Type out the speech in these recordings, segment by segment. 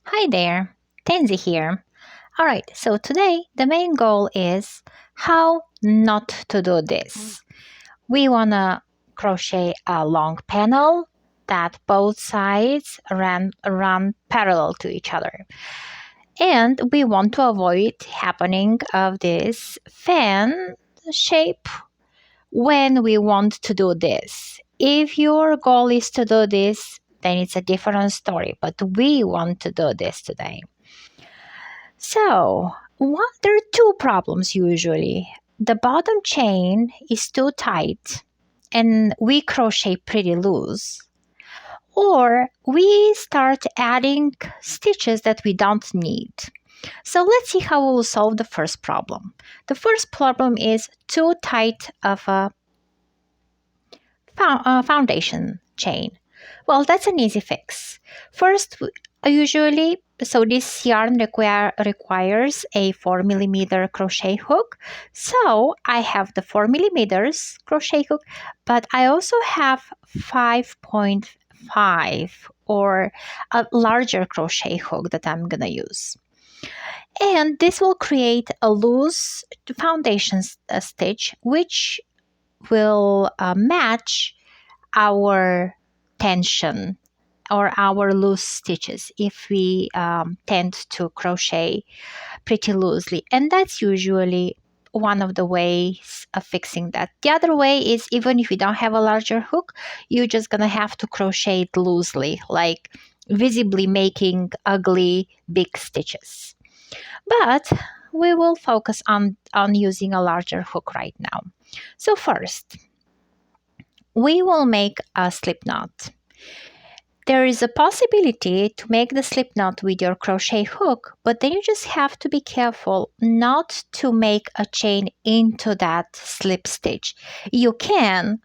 Hi there, Tenzi here. Alright, so today the main goal is how not to do this. We wanna crochet a long panel that both sides run parallel to each other. And we want to avoid happening of this fan shape when we want to do this. If your goal is to do this, then it's a different story, but we want to do this today. So, there are two problems usually. The bottom chain is too tight and we crochet pretty loose, or we start adding stitches that we don't need. So let's see how we'll solve the first problem. The first problem is too tight of a foundation chain. Well, that's an easy fix. First, usually, so this yarn requires a 4mm crochet hook. So I have the 4mm crochet hook, but I also have 5.5 or a larger crochet hook that I'm gonna use. And this will create a loose foundation stitch, which will match our tension or our loose stitches if we tend to crochet pretty loosely. And that's usually one of the ways of fixing that. The other way is, even if you don't have a larger hook, you're just gonna have to crochet it loosely, like visibly making ugly big stitches. But we will focus on using a larger hook right now. So first, we will make a slip knot. There is a possibility to make the slip knot with your crochet hook, but then you just have to be careful not to make a chain into that slip stitch. You can,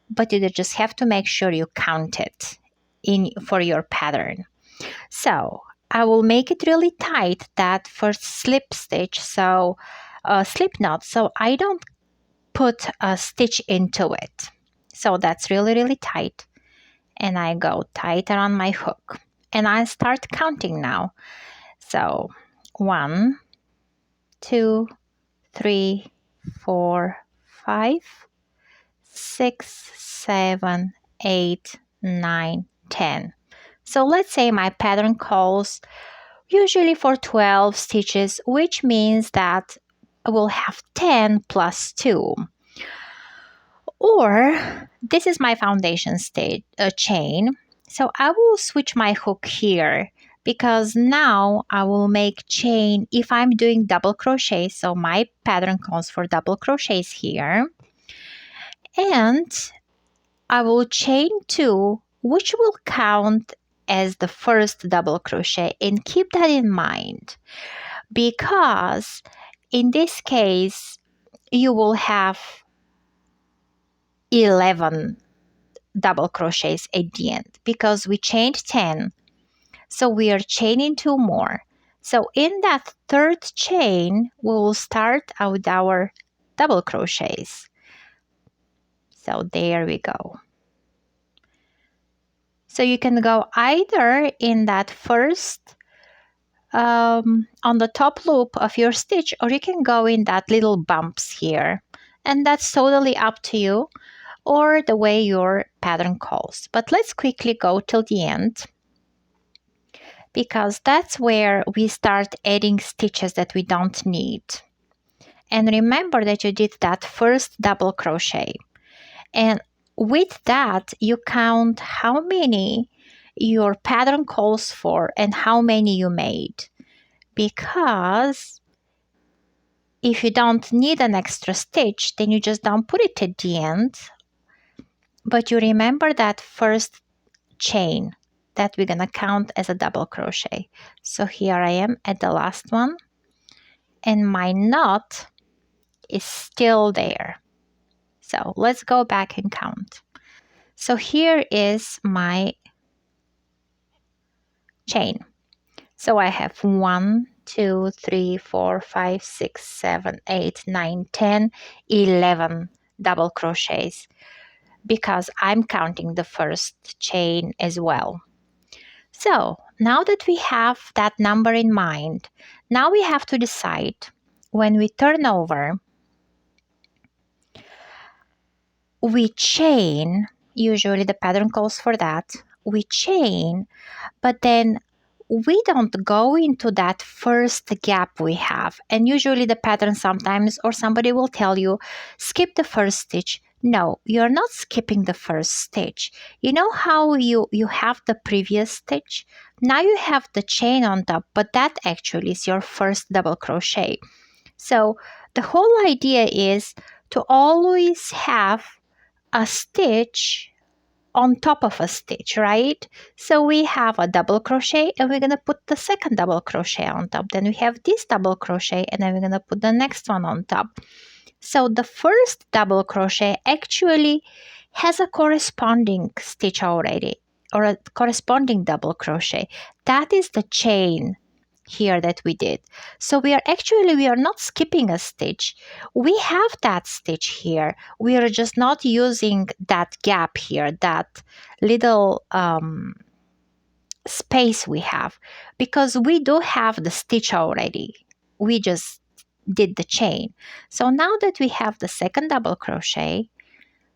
but you just have to make sure you count it for your pattern. So I will make it really tight, that first slip stitch, so slip knot, so I don't put a stitch into it. So that's really, really tight. And I go tighter on my hook. And I start counting now. So 1, 2, 3, 4, 5, 6, 7, 8, 9, 10. So let's say my pattern calls usually for 12 stitches, which means that I will have 10 plus 2. Or this is my foundation chain. So I will switch my hook here because now I will make chain if I'm doing double crochet. So my pattern calls for double crochets here. And I will chain 2, which will count as the first double crochet. And keep that in mind because in this case, you will have 11 double crochets at the end because we chained 10, so we are chaining 2 more. So in that third chain we will start with our double crochets. So there we go. So you can go either in that first on the top loop of your stitch, or you can go in that little bumps here, and that's totally up to you, or the way your pattern calls. But let's quickly go till the end because that's where we start adding stitches that we don't need. And remember that you did that first double crochet. And with that, you count how many your pattern calls for and how many you made. Because if you don't need an extra stitch, then you just don't put it at the end. But you remember that first chain that we're gonna count as a double crochet. So here I am at the last one, and my knot is still there. So let's go back and count. So here is my chain. So I have 1, 2, 3, 4, 5, 6, 7, 8, 9, 10, 11 double crochets because I'm counting the first chain as well. So now that we have that number in mind, now we have to decide when we turn over, we chain, usually the pattern calls for that, we chain, but then we don't go into that first gap we have. And usually the pattern sometimes, or somebody will tell you, skip the first stitch. No, you're not skipping the first stitch. You know how you have the previous stitch? Now you have the chain on top, but that actually is your first double crochet. So the whole idea is to always have a stitch on top of a stitch, right? So we have a double crochet and we're going to put the second double crochet on top. Then we have this double crochet and then we're going to put the next one on top. So the first double crochet actually has a corresponding stitch already, or a corresponding double crochet. That is the chain here that we did. So we are not skipping a stitch. We have that stitch here. We are just not using that gap here, that little space we have, because we do have the stitch already. We just did the chain. So now that we have the second double crochet,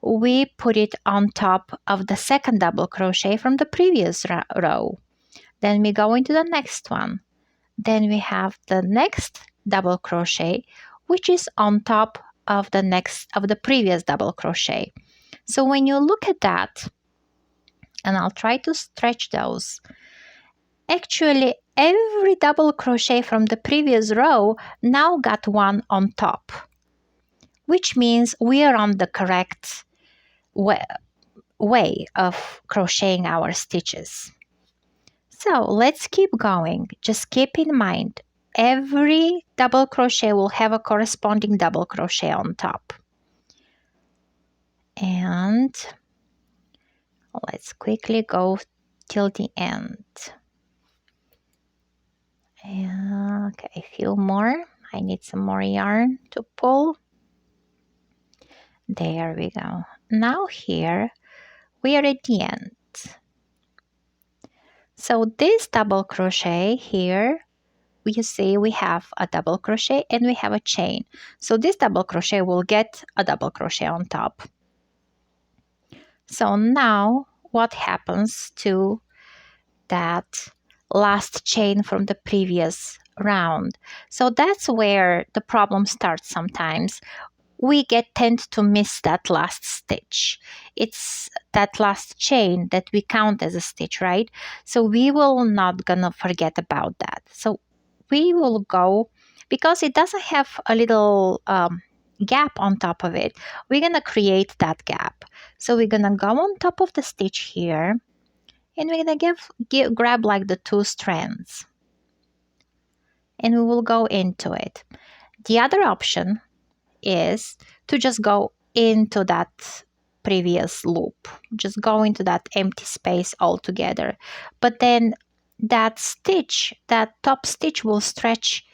we put it on top of the second double crochet from the previous row. Then we go into the next one. Then we have the next double crochet, which is on top of the previous double crochet. So when you look at that, and I'll try to stretch those, actually every double crochet from the previous row now got one on top, which means we are on the correct way of crocheting our stitches. So let's keep going. Just keep in mind, every double crochet will have a corresponding double crochet on top. And let's quickly go till the end. Okay, a few more. I need some more yarn to pull. There we go. Now here we are at the end. So this double crochet here, you see we have a double crochet and we have a chain. So this double crochet will get a double crochet on top. So now what happens to that last chain from the previous round? So that's where the problem starts sometimes. We tend to miss that last stitch. It's that last chain that we count as a stitch, right? So we will not gonna forget about that. So we will go, because it doesn't have a little gap on top of it, we're gonna create that gap. So we're gonna go on top of the stitch here, and we're gonna grab like the two strands, and we will go into it. The other option is to just go into that previous loop, just go into that empty space altogether. But then that stitch, that top stitch, will stretch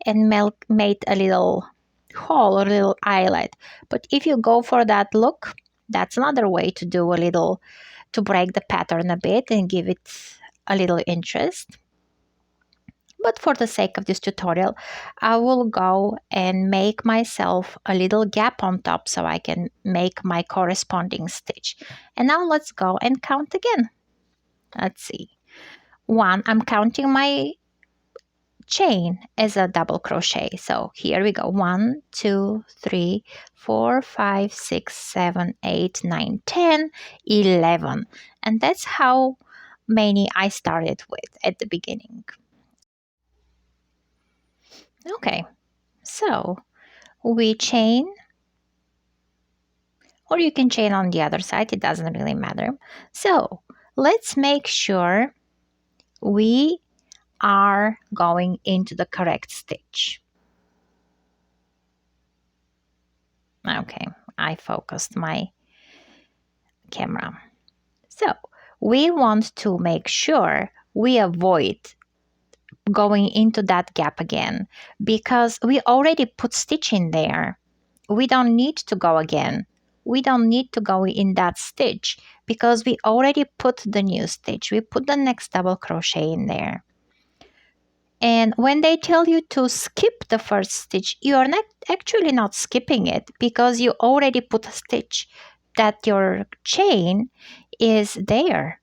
and make a little hole or a little eyelet. But if you go for that look, that's another way to do a little, to break the pattern a bit and give it a little interest. But for the sake of this tutorial, I will go and make myself a little gap on top so I can make my corresponding stitch. And now let's go and count again. Let's see. One, I'm counting my chain as a double crochet. So here we go. 1, 2, 3, 4, 5, 6, 7, 8, 9, 10, 11. And that's how many I started with at the beginning. Okay, so we chain, or you can chain on the other side, it doesn't really matter. So let's make sure we are going into the correct stitch. Okay, I focused my camera. So we want to make sure we avoid going into that gap again, because we already put stitch in there. We don't need to go again. we don't need to go in that stitch because we already put the new stitch. We put the next double crochet in there. And when they tell you to skip the first stitch, you are not actually not skipping it because you already put a stitch that your chain is there.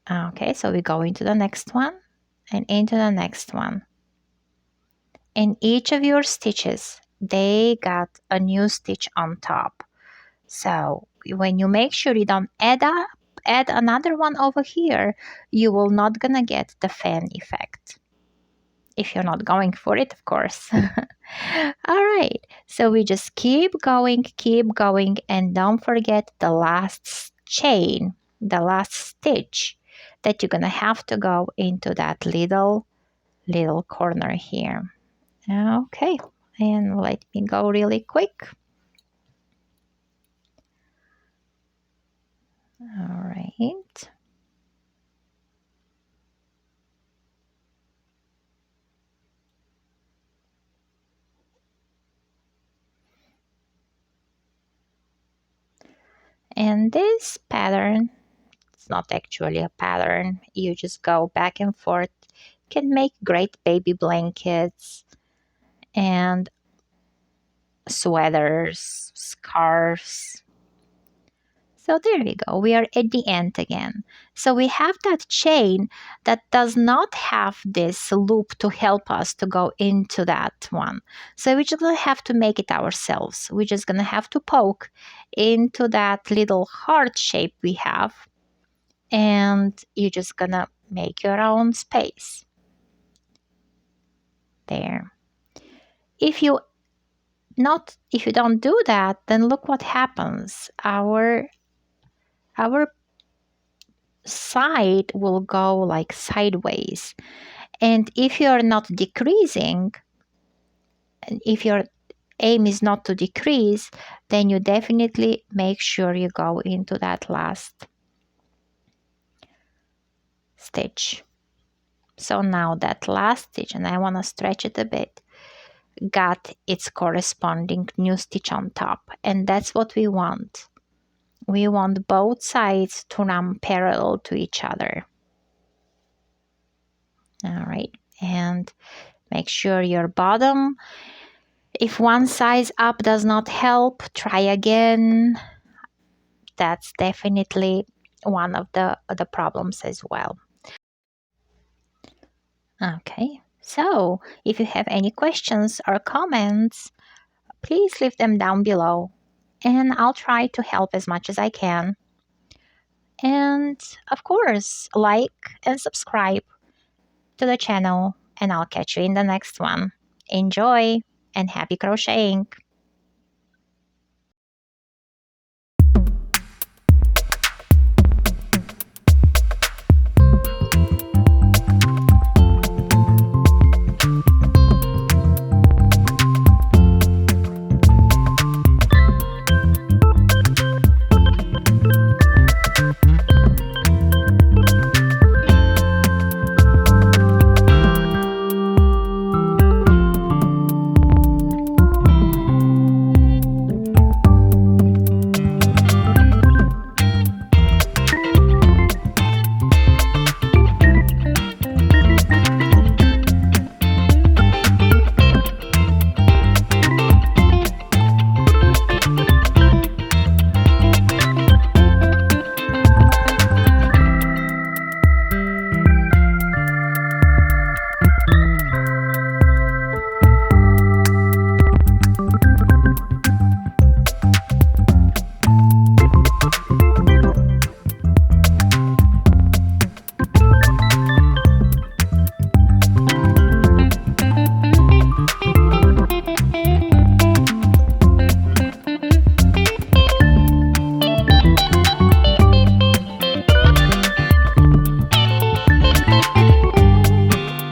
Okay, so we go into the next one and into the next one. And each of your stitches, they got a new stitch on top. So when you make sure you don't add another one over here, you will not gonna get the fan effect. If you're not going for it, of course. All right, so we just keep going, and don't forget the last chain, the last stitch that you're gonna have to go into that little corner here. Okay, and let me go really quick. All right. And this pattern, it's not actually a pattern. You just go back and forth. Can make great baby blankets and sweaters, scarves. So there we go. We are at the end again. So we have that chain that does not have this loop to help us to go into that one. So we're just going to have to make it ourselves. We're just going to have to poke into that little heart shape we have. And you're just going to make your own space. There. If you don't do that, then look what happens. Our side will go like sideways. And if you're not decreasing, and if your aim is not to decrease, then you definitely make sure you go into that last stitch. So now that last stitch, and I want to stretch it a bit, got its corresponding new stitch on top. And that's what we want. We want both sides to run parallel to each other. All right, and make sure your bottom, if one size up does not help, try again. That's definitely one of the problems as well. Okay, so if you have any questions or comments, please leave them down below and I'll try to help as much as I can. And of course, like and subscribe to the channel, and I'll catch you in the next one. Enjoy and happy crocheting!